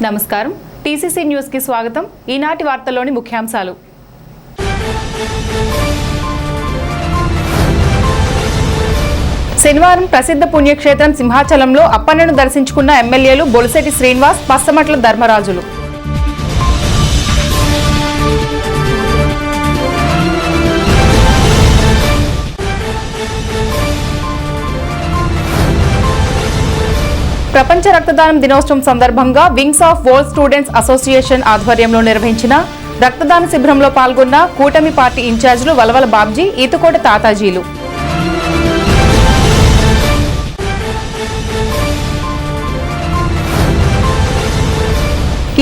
నమస్కారం TCC news కి స్వాగతం। ఈనాటి వార్తల్లోని ముఖ్యాంశాలు। శనివారం ప్రసిద్ధ పుణ్యక్షేత్రం సింహాచలంలో అప్పన్నను దర్శించుకున్న ఎమ్మెల్యేలు బొలిశెట్టి శ్రీనివాస్, పచ్చమట్ల ధర్మరాజులు। ప్రపంచ రక్తదానం దినోత్సవం సందర్భంగా wings of world students association ఆధ్వర్యంలో నిర్వహించిన రక్తదాన శిబిరంలో పాల్గొన్న కూటమి పార్టీ ఇన్ఛార్జీలు వలవల బాబ్జీ, ఈతకోట తాతాజీలు।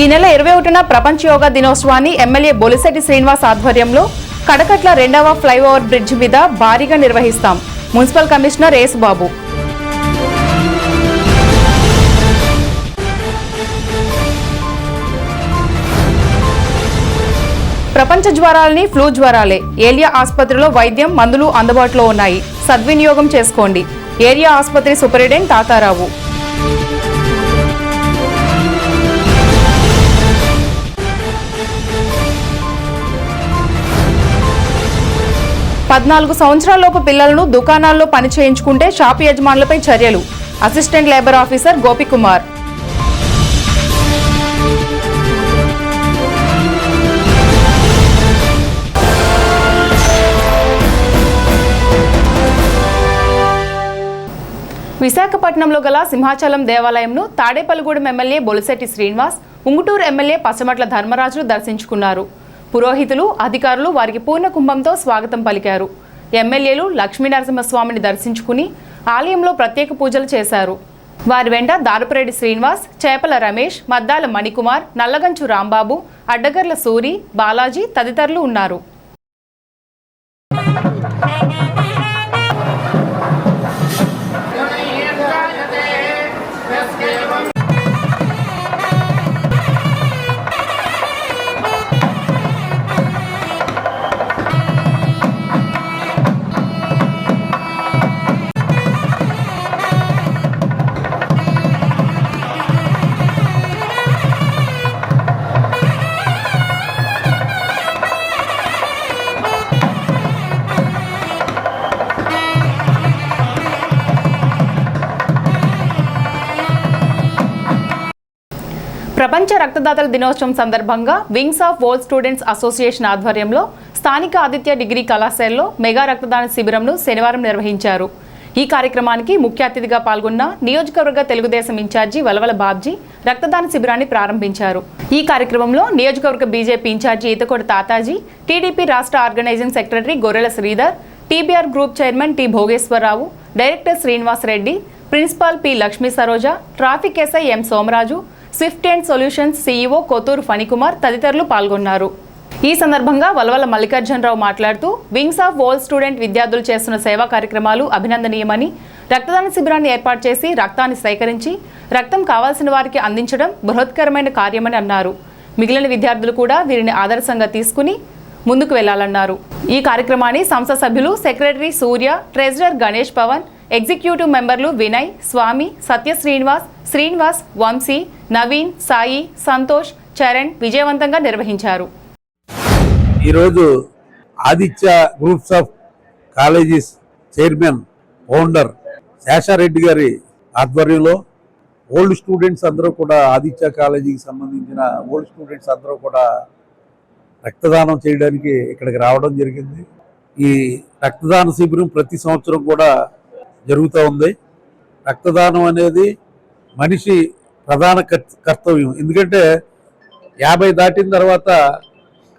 ఈ నెల 21న ప్రపంచ యోగా దినోత్సవాన్ని ఎమ్మెల్యే బొలిశెట్టి శ్రీనివాస్ ఆధ్వర్యంలో కడకట్ల 2వ ఫ్లైఓవర్ బ్రిడ్జ్ మీద భారీగా నిర్వహిస్తాం। Municipal commissioner Yesubabu. ప్రపంచ జ్వరాలని ఫ్లూ జ్వరాలే। ఏరియా ఆసుపత్రిలో వైద్యం, మందులు అందుబాటులో ఉన్నాయి, సద్వినియోగం చేసుకోండి। ఏరియా ఆసుపత్రి సూపరింటెండెంట్ తాతారావు। పద్నాలుగు సంవత్సరాలలోపు పిల్లలను దుకాణాల్లో పని చేయించుకుంటే షాపు యజమానులపై చర్యలు। Assistant labour officer Gopikumar. విశాఖపట్నంలో గల సింహాచలం దేవాలయంను తాడేపల్లిగూడెం ఎమ్మెల్యే బొలిశెట్టి శ్రీనివాస్, ఉంగుటూరు ఎమ్మెల్యే పచ్చమట్ల ధర్మరాజులు దర్శించుకున్నారు। పురోహితులు, అధికారులు వారికి పూర్ణ కుంభంతో స్వాగతం పలికారు। ఎమ్మెల్యేలు లక్ష్మీనరసింహస్వామిని దర్శించుకుని ఆలయంలో ప్రత్యేక పూజలు చేశారు। వారి వెంట దారుపురెడ్డి శ్రీనివాస్, చేపల రమేష్, మద్దాల మణికుమార్, నల్లగంచు రాంబాబు, అడ్డగర్ల సూరి, బాలాజీ తదితరులు ఉన్నారు। ప్రపంచ రక్తదాతల దినోత్సవం సందర్భంగా wings of world students association ఆధ్వర్యంలో స్థానిక ఆదిత్య డిగ్రీ కళాశాలలో మెగా రక్తదాన శిబిరంను శనివారం నిర్వహించారు। ఈ కార్యక్రమానికి ముఖ్య అతిథిగా పాల్గొన్న నియోజకవర్గ తెలుగుదేశం ఇన్ఛార్జి వలవల బాబ్జీ రక్తదాన శిబిరాన్ని ప్రారంభించారు। ఈ కార్యక్రమంలో నియోజకవర్గ BJP in charge Eethakota Tataji, TDP రాష్ట్ర organising secretary Gorrela Sridhar, TBR group chairman T Bhogeswararao, director Srinivas Reddy, principal P Lakshmi Saroja, traffic SI M Somaraju, Swift and Solutions CEO Kothuru Phanikumar తదితరులు పాల్గొన్నారు। ఈ సందర్భంగా వలవల మల్లికార్జునరావు మాట్లాడుతూ వింగ్స్ ఆఫ్ వరల్డ్ స్టూడెంట్ విద్యార్థులు చేస్తున్న సేవా కార్యక్రమాలు అభినందనీయమని, రక్తదాన శిబిరాన్ని ఏర్పాటు చేసి రక్తాన్ని సేకరించి రక్తం కావాల్సిన వారికి అందించడం బృహత్కరమైన కార్యమని అన్నారు। మిగిలిన విద్యార్థులు కూడా వీరిని ఆదర్శంగా తీసుకుని ముందుకు వెళ్లాలన్నారు। ఈ కార్యక్రమాన్ని సంస్థ సభ్యులు సెక్రటరీ సూర్య, ట్రెజరర్ గణేష్ పవన్, ఎగ్జిక్యూటివ్ మెంబర్లు వినయ్, స్వామి, సత్య శ్రీనివాస్, వంశీ, నవీన్, సాయి, సంతోష్, చరణ్ విజయవంతంగా నిర్వహించారు। ఈరోజు Aditya groups of colleges chairman founder Seshareddy గారి ఆధ్వర్యంలో ఓల్డ్ స్టూడెంట్స్ అందరూ కూడా, ఆదిత్య కాలేజీకి సంబంధించిన ఓల్డ్ స్టూడెంట్స్ అందరూ కూడా రక్తదానం చేయడానికి ఇక్కడికి రావడం జరిగింది। ఈ రక్తదాన శిబిరం ప్రతి సంవత్సరం కూడా జరుగుతూ ఉంది। రక్తదానం అనేది మనిషి ప్రధాన కర్తవ్యం। ఎందుకంటే 50 దాటిన తర్వాత,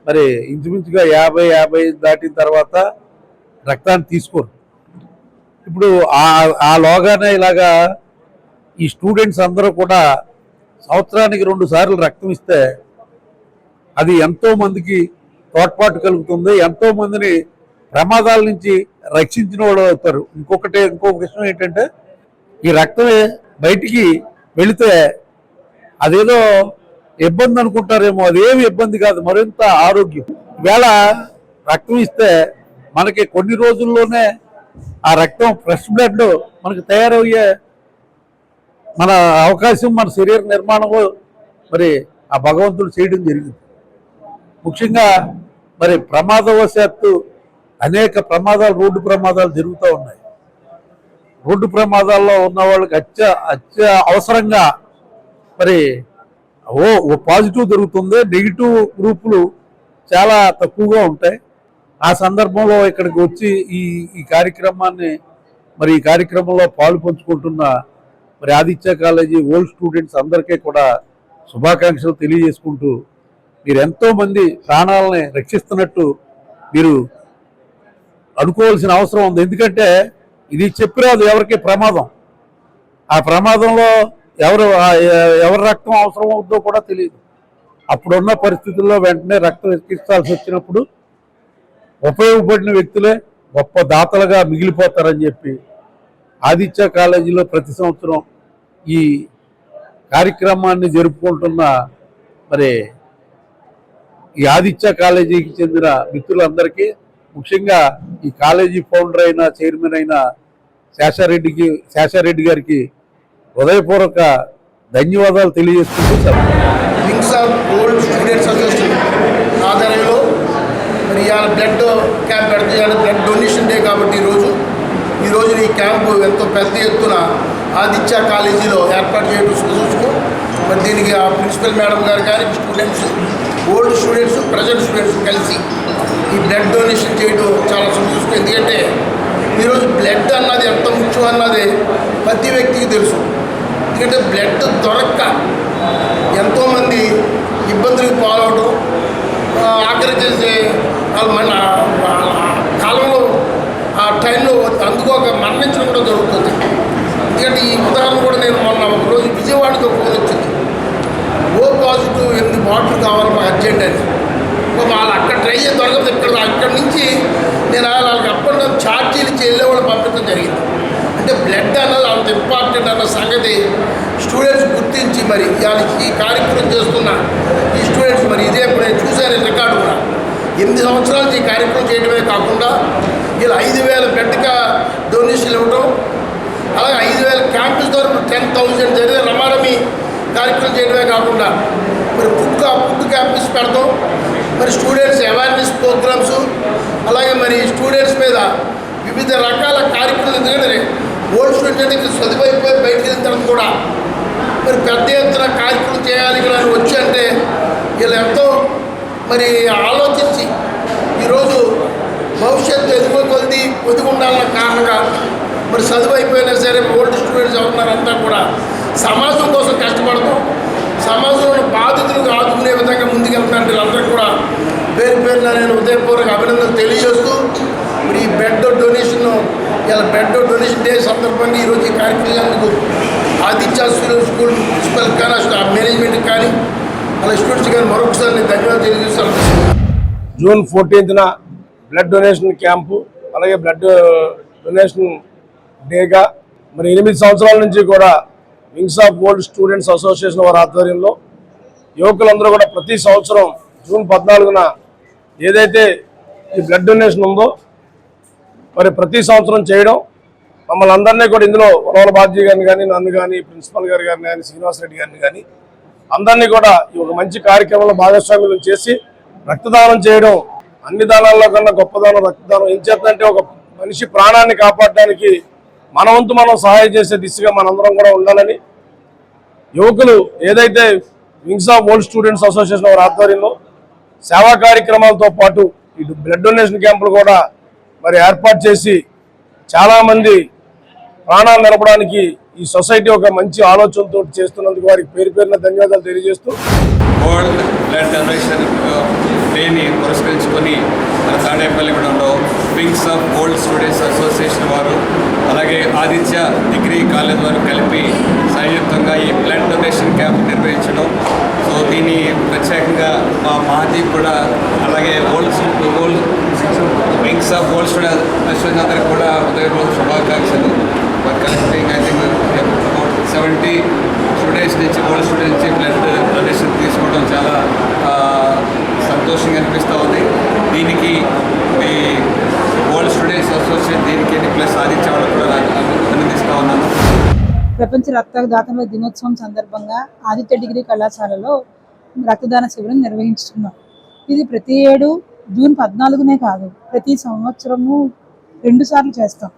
మరి ఇంచుమించుగా 50 దాటిన తర్వాత రక్తాన్ని తీసుకోరు। ఇప్పుడు ఆ లోగానే ఇలాగా ఈ స్టూడెంట్స్ అందరూ కూడా సంవత్సరానికి 2 సార్లు రక్తం ఇస్తే అది ఎంతో మందికి తోడ్పాటు కలుగుతుంది, ఎంతో మందిని ప్రమాదాల నుంచి రక్షించిన వాళ్ళు అవుతారు। ఇంకొక విషయం ఏంటంటే, ఈ రక్తమే బయటికి వెళితే అదేదో ఇబ్బంది అనుకుంటారేమో, అదేమి ఇబ్బంది కాదు, మరింత ఆరోగ్యం। ఈవేళ రక్తం ఇస్తే మనకి కొన్ని రోజుల్లోనే ఆ రక్తం ఫ్రెష్ బ్లడ్ మనకు తయారయ్యే మన అవకాశం, మన శరీర నిర్మాణంలో మరి ఆ భగవంతుడు చేయడం జరిగింది. ముఖ్యంగా మరి ప్రమాదవశాత్తు అనేక ప్రమాదాలు, రోడ్డు ప్రమాదాలు జరుగుతూ ఉన్నాయి. రోడ్డు ప్రమాదాల్లో ఉన్న వాళ్ళకి అత్య అవసరంగా మరి ఓ పాజిటివ్ దొరుకుతుంది, నెగిటివ్ గ్రూపులు చాలా తక్కువగా ఉంటాయి. ఆ సందర్భంలో ఇక్కడికి వచ్చి ఈ కార్యక్రమాన్ని మరి ఈ కార్యక్రమంలో పాలు పంచుకుంటున్న మరి ఆదిత్య కాలేజీ ఓల్డ్ స్టూడెంట్స్ అందరికీ కూడా శుభాకాంక్షలు తెలియజేసుకుంటూ, మీరు ఎంతోమంది ప్రాణాలని రక్షిస్తున్నట్టు మీరు అనుకోవాల్సిన అవసరం ఉంది. ఎందుకంటే ఇది చెప్పిరాదు ఎవరికి ప్రమాదం. ఆ ప్రమాదంలో ఎవరి రక్తం అవసరం అవుతుందో కూడా తెలియదు. అప్పుడున్న పరిస్థితుల్లో వెంటనే రక్తం ఎక్కించాల్సి వచ్చినప్పుడు ఉపయోగపడిన వ్యక్తులే గొప్ప దాతలుగా మిగిలిపోతారని చెప్పి ఆదిత్య కాలేజీలో ప్రతి సంవత్సరం ఈ కార్యక్రమాన్ని జరుపుకుంటున్న మరి ఈ ఆదిత్య కాలేజీకి చెందిన మిత్రులందరికీ, ముఖ్యంగా ఈ కాలేజీ ఫౌండర్ అయిన చైర్మన్ అయిన శేషారెడ్డి గారికి హృదయపూర్వక ధన్యవాదాలు తెలియజేసుకుంటూ wings of old students association ఆధ్వర్యంలో మరి ఇవాళ బ్లడ్ క్యాంప్ పెడితే ఇవాళ బ్లడ్ డొనేషన్ డే కాబట్టి ఈరోజు ఈ క్యాంపు ఎంతో పెద్ద ఎత్తున ఆదిత్య కాలేజీలో ఏర్పాటు చేయడం చూసుకో. మరి దీనికి ఆ ప్రిన్సిపల్ మేడం గారు కానీ students, old students, present students కలిసి ఈ బ్లడ్ డొనేషన్ చేయడం చాలా చూసుకో. ఎందుకంటే ఈరోజు బ్లడ్ అన్నది ఎంత ముఖ్యం అన్నది ప్రతి వ్యక్తికి తెలుసు. ఎందుకంటే బ్లడ్ దొరక్క ఎంతోమంది ఇబ్బందులకు పాలవడం, ఆఖరి చేసే మన కాలంలో ఆ టైంలో అందుకోక మరణించడం కూడా జరుగుతుంది. ఎందుకంటే ఈ ఉదాహరణ కూడా నేను మొన్న ఒకరోజు విజయవాడతో ఫోన్ వచ్చింది. ఓ పాజిటివ్ 8 బాటిల్ కావాలి మాకు అర్జెంట్ అని. వాళ్ళు అక్కడ ట్రై చేసి దొరకదు. ఇక్కడి నుంచి నేను వాళ్ళకి అప్పటి ఛార్జీలు చెల్లేవాళ్ళు పంపించడం జరిగింది. అంటే బ్లడ్ అన్నది అంత ఇంపార్టెంట్ అన్న సంగతి స్టూడెంట్స్ గుర్తించి మరి ఈ కార్యక్రమం చేస్తున్న ఈ స్టూడెంట్స్ మరి ఇదే నేను చూశాను రికార్డు కూడా 8 సంవత్సరాల నుంచి ఈ కార్యక్రమం చేయడమే కాకుండా వీళ్ళు 5,000 బ్లడ్గా డొనేషన్లు ఇవ్వడం, అలాగే 5,000 క్యాంపస్ ద్వారా 10,000 జరిగే రమారమి కార్యక్రమం చేయడమే కాకుండా మరి ఫుడ్ క్యాంపస్ పెడతాం, మరి స్టూడెంట్స్ అవేర్నెస్ ప్రోగ్రామ్స్, అలాగే మరి స్టూడెంట్స్ మీద వివిధ రకాల కార్యక్రమాలు. ఎందుకంటే ఓల్డ్ స్టూడెంట్స్ అంటే చదువైపోయి బయటకు వెళ్ళిన తర్వాత కూడా మరి పెద్ద ఎత్తున కార్యక్రమం చేయాలి ఇక్కడ వచ్చి అంటే వీళ్ళు ఎంతో మరి ఆలోచించి ఈరోజు భవిష్యత్తు ఎదుగు ఉండాలన్న కారణంగా మరి చదువు అయిపోయినా సరే ఓల్డ్ స్టూడెంట్స్ అవుతున్నారంతా కూడా సమాజం కోసం కష్టపడతాం, సమాజంలో బాధితులకు ఆదుకునే విధంగా ముందుకెళ్తున్నారు. వీళ్ళందరూ కూడా పేరున నేను ఉదయపూర్వక అభినందనలు తెలియజేస్తూ మరి ఈ బ్లడ్ డొనేషన్ ఇలా బ్లడ్ డొనేషన్ డే సందర్భంగా ఈరోజు ఈ కార్యక్రమానికి ఆదిత్య స్కూల్ ప్రిన్సిపల్ కానీ మేనేజ్మెంట్ కానీ అలా స్టూడెంట్స్ కానీ మరొకసారి నేను ధన్యవాదాలు తెలియజేస్తాను. జూన్ 14న బ్లడ్ డొనేషన్ క్యాంపు, అలాగే బ్లడ్ డొనేషన్ డేగా మరి 8 సంవత్సరాల నుంచి కూడా wings of old students association వారి ఆధ్వర్యంలో యువకులందరూ కూడా ప్రతి సంవత్సరం జూన్ 14న ఏదైతే ఈ బ్లడ్ డొనేషన్ ఉందో మరి ప్రతి సంవత్సరం చేయడం, మమ్మల్ని అందరినీ కూడా ఇందులో వరవల బాధ్య గారిని కానీ, నన్ను కానీ, ప్రిన్సిపల్ గారు కానీ, శ్రీనివాసరెడ్డి గారిని కానీ అందరినీ కూడా ఈ ఒక మంచి కార్యక్రమంలో భాగస్వామ్యం చేసి రక్తదానం చేయడం అన్ని దానాల్లో కన్నా గొప్పదానం రక్తదానం. ఏం చేద్దంటే ఒక మనిషి ప్రాణాన్ని కాపాడడానికి మన వంతు మనం సహాయం చేసే దిశగా మనందరం కూడా ఉండాలని యువకులు ఏదైతే wings of old students association వారి ఆధ్వర్యంలో సేవా కార్యక్రమాలతో పాటు ఇటు బ్లడ్ డొనేషన్ క్యాంపులు కూడా మరి ఏర్పాటు చేసి చాలామంది ప్రాణాలు నిలపడానికి ఈ సొసైటీ ఒక మంచి ఆలోచనతో చేస్తున్నందుకు వారికి పేరున ధన్యవాదాలు తెలియజేస్తూ వరల్డ్ బ్లడ్ డొనేషన్ డేని పురస్కరించుకొని మన తాడేపల్లిగూడెంలో wings of old students association వారు అలాగే ఆదిత్య డిగ్రీ కాలేజ్ వారు కలిపి సంయుక్తంగా ఈ బ్లడ్ డొనేషన్ క్యాంప్ నిర్వహించడం. సో దీన్ని ప్రత్యేకంగా మా మహాదీప్ కూడా అలాగే old wings of old students association అందరికి కూడా ఉదయపూర్వక శుభాకాంక్షలు. కలెక్టింగ్ ఐ థింక్ 70 స్టూడెంట్స్ నుంచి ఓల్డ్ స్టూడెంట్స్ నుంచి బ్లడ్ డొనేషన్ తీసుకోవడం చాలా సంతోషంగా అనిపిస్తూ ఉంది. దీనికి ఈ ఓల్డ్ స్టూడెంట్స్ అసోసియేషన్ దీనికి ప్లస్ ఆదిత్య వాళ్ళు కూడా అభినందిస్తూ ఉన్నాను. ప్రపంచ రక్తదాతల దినోత్సవం సందర్భంగా ఆదిత్య డిగ్రీ కళాశాలలో రక్తదాన శిబిరం నిర్వహిస్తున్నాం. ఇది ప్రతి ఏడు జూన్ 14నే కాదు, ప్రతి సంవత్సరము 2 సార్లు చేస్తాం.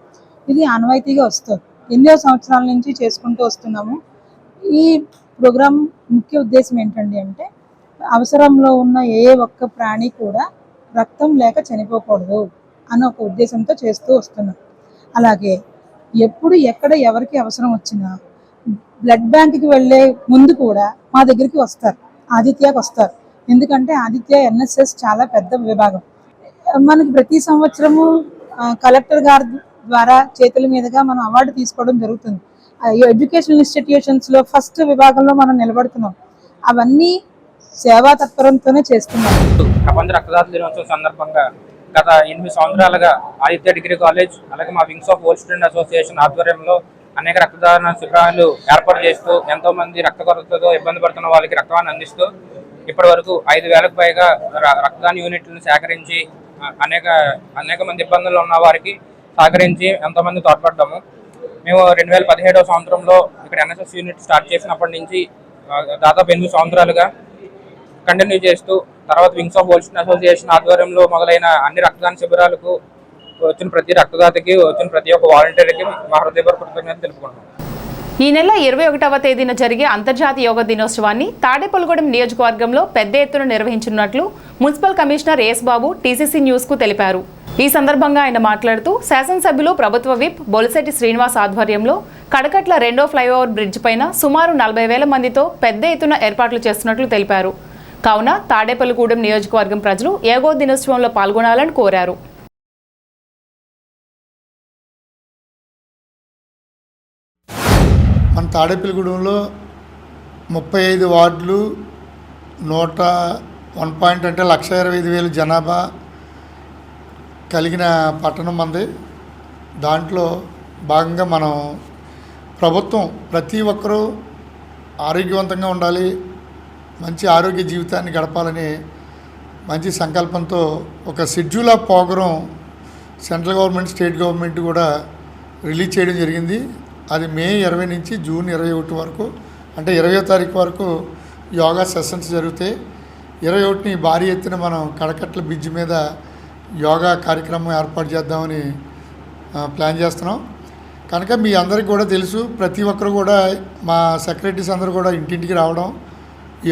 ఇది ఆనవాయితీగా వస్తుంది. ఎన్నో సంవత్సరాల నుంచి చేసుకుంటూ వస్తున్నాము. ఈ ప్రోగ్రాం ముఖ్య ఉద్దేశం ఏంటండి అంటే, అవసరంలో ఉన్న ఏ ఒక్క ప్రాణి కూడా రక్తం లేక చనిపోకూడదు అన్న ఒక ఉద్దేశంతో చేస్తూ వస్తున్నాం. అలాగే ఎప్పుడు ఎక్కడ ఎవరికి అవసరం వచ్చినా బ్లడ్ బ్యాంక్కి వెళ్ళే ముందు కూడా మా దగ్గరికి వస్తారు, ఆదిత్యకి వస్తారు. ఎందుకంటే ఆదిత్య ఎన్ఎస్ఎస్ చాలా పెద్ద విభాగం. మనకి ప్రతి సంవత్సరము కలెక్టర్ గారి ద్వారా చేతుల మీదుగా మనం అవార్డు తీసుకోవడం జరుగుతుంది. ఎడ్యుకేషనల్ ఇన్స్టిట్యూషన్స్లో ఫస్ట్ విభాగంలో మనం నిలబడుతున్నాం. అవన్నీ సేవా తత్పరంతోనే చేస్తున్నాం. ప్రపంచ రక్తదాతల దినోత్సవం సందర్భంగా గత 8 సంవత్సరాలుగా ఆదిత్య డిగ్రీ కాలేజ్ అలాగే మా wings of old student association ఆధ్వర్యంలో అనేక రక్తదాన శిబిరాలు ఏర్పాటు చేస్తూ ఎంతో మంది రక్త కొరతతో ఇబ్బంది పడుతున్న వాళ్ళకి రక్తాన్ని అందిస్తూ ఇప్పటి వరకు 5,000కు పైగా రక్తదాన యూనిట్లను సేకరించి అనేక మంది ఇబ్బందులు ఉన్న వారికి సహకరించి ఎంతోమంది తోడ్పడ్డాము. మేము 2017వ సంవత్సరంలో ఇక్కడ ఎన్ఎస్ఎస్ యూనిట్ స్టార్ట్ చేసినప్పటి నుంచి దాదాపు 8 సంవత్సరాలుగా కంటిన్యూ చేస్తూ తర్వాత wings of old student association ఆధ్వర్యంలో మొదలైన అన్ని రక్తదాన శిబిరాలకు వచ్చిన ప్రతి రక్తదాతకి, వచ్చిన ప్రతి ఒక్క వాలంటీర్కి మా హృదయపూర్వక కృతజ్ఞతలు తెలుపుకుంటున్నాం. ఈ నెల 21వ తేదీన జరిగే అంతర్జాతీయ యోగా దినోత్సవాన్ని తాడేపల్లిగూడెం నియోజకవర్గంలో పెద్ద ఎత్తున నిర్వహించనున్నట్లు మున్సిపల్ కమిషనర్ ఎస్ బాబు టీసీసీ న్యూస్ కు తెలిపారు. ఈ సందర్భంగా ఆయన మాట్లాడుతూ శాసనసభ్యులు ప్రభుత్వ విప్ బొలిశెట్టి శ్రీనివాస్ ఆధ్వర్యంలో కడకట్ల 2వ ఫ్లైఓవర్ బ్రిడ్జ్ పైన సుమారు 40,000 మందితో పెద్ద ఎత్తున ఏర్పాట్లు చేస్తున్నట్లు తెలిపారు. కావున తాడేపల్లిగూడెం నియోజకవర్గం ప్రజలు యోగా దినోత్సవంలో పాల్గొనాలని కోరారు. మన తాడేపల్లిగూడెంలో 35 వార్డులు 1.1 అంటే 1,25,000 జనాభా కలిగిన పట్టణం మంది. దాంట్లో భాగంగా మనం ప్రభుత్వం ప్రతి ఒక్కరూ ఆరోగ్యవంతంగా ఉండాలి, మంచి ఆరోగ్య జీవితాన్ని గడపాలని మంచి సంకల్పంతో ఒక schedule of program central government, state government కూడా రిలీజ్ చేయడం జరిగింది. అది మే 20 నుంచి జూన్ 21 వరకు, అంటే 20వ తారీఖు వరకు యోగా సెషన్స్ జరుగుతాయి. 21ని భారీ ఎత్తున మనం కడకట్ల బ్రిడ్జ్ మీద యోగా కార్యక్రమం ఏర్పాటు చేద్దామని ప్లాన్ చేస్తున్నాం. కనుక మీ అందరికీ కూడా తెలుసు, ప్రతి ఒక్కరు కూడా మా సెక్రటరీస్ అందరూ కూడా ఇంటింటికి రావడం,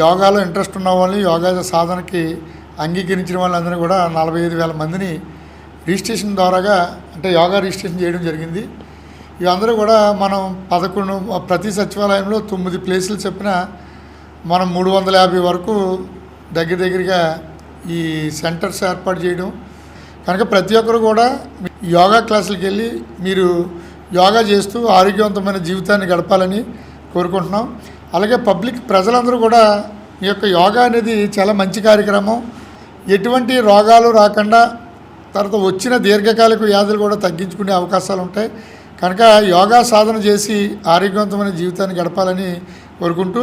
యోగాలో ఇంట్రెస్ట్ ఉన్న వాళ్ళని, యోగా సాధనకి అంగీకరించిన వాళ్ళందరూ కూడా 45,000 మందిని రిజిస్ట్రేషన్ ద్వారాగా అంటే యోగా రిజిస్ట్రేషన్ చేయడం జరిగింది. ఇవందరూ కూడా మనం 11 ప్రతి సచివాలయంలో 9 ప్లేసులు చెప్పిన మనం 350 వరకు దగ్గరగా ఈ సెంటర్స్ ఏర్పాటు చేయడం. కనుక ప్రతి ఒక్కరు కూడా యోగా క్లాసులకు వెళ్ళి మీరు యోగా చేస్తూ ఆరోగ్యవంతమైన జీవితాన్ని గడపాలని కోరుకుంటున్నాం. అలాగే పబ్లిక్ ప్రజలందరూ కూడా ఈ యొక్క యోగా అనేది చాలా మంచి కార్యక్రమం. ఎటువంటి రోగాలు రాకుండా తర్వాత వచ్చిన దీర్ఘకాలిక వ్యాధులు కూడా తగ్గించుకునే అవకాశాలు ఉంటాయి. కనుక యోగా సాధన చేసి ఆరోగ్యవంతమైన జీవితాన్ని గడపాలని కోరుకుంటూ,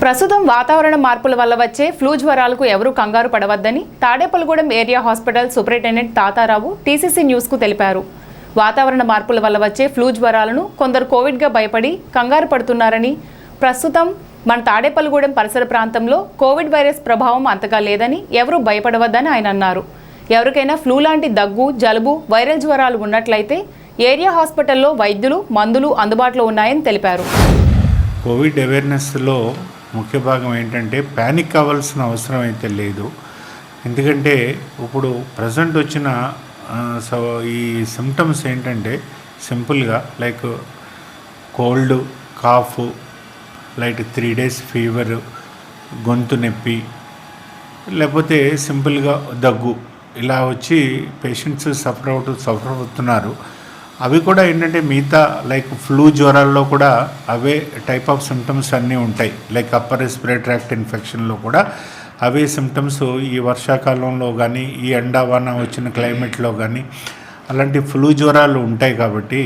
ప్రస్తుతం వాతావరణ మార్పుల వల్ల వచ్చే ఫ్లూ జ్వరాలకు ఎవరూ కంగారు పడవద్దని Tadepalligudem area hospital superintendent Tatarao TCC న్యూస్కు తెలిపారు. వాతావరణ మార్పుల వల్ల వచ్చే ఫ్లూ జ్వరాలను కొందరు కోవిడ్గా భయపడి కంగారు పడుతున్నారని, ప్రస్తుతం మన తాడేపల్లిగూడెం పరిసర ప్రాంతంలో కోవిడ్ వైరస్ ప్రభావం అంతగా లేదని ఎవరూ భయపడవద్దని ఆయన అన్నారు. ఎవరికైనా ఫ్లూ లాంటి దగ్గు, జలుబు, వైరల్ జ్వరాలు ఉన్నట్లయితే ఏరియా హాస్పిటల్లో వైద్యులు, మందులు అందుబాటులో ఉన్నాయని తెలిపారు. కోవిడ్ అవేర్నెస్లో ముఖ్య భాగం ఏంటంటే ప్యానిక్ అవ్వాల్సిన అవసరం అయితే లేదు. ఎందుకంటే ఇప్పుడు ప్రజెంట్ వచ్చిన ఈ సిమ్టమ్స్ ఏంటంటే సింపుల్గా like cold, cough, like 3 days fever, గొంతు నొప్పి, లేకపోతే సింపుల్గా దగ్గు ఇలా వచ్చి పేషెంట్స్ సఫర్ అవుతున్నారు. అవి కూడా ఏంటంటే మిగతా లైక్ ఫ్లూ జ్వరాల్లో కూడా అవే టైప్ ఆఫ్ సిమ్టమ్స్ అన్నీ ఉంటాయి. లైక్ అప్పర్ రెస్పిరేటరీ ట్రాక్ట్ ఇన్ఫెక్షన్లో కూడా అవే సిమ్టమ్స్ ఈ వర్షాకాలంలో కానీ ఈ ఎండావాన వచ్చిన క్లైమేట్లో కానీ అలాంటి ఫ్లూ జ్వరాలు ఉంటాయి. కాబట్టి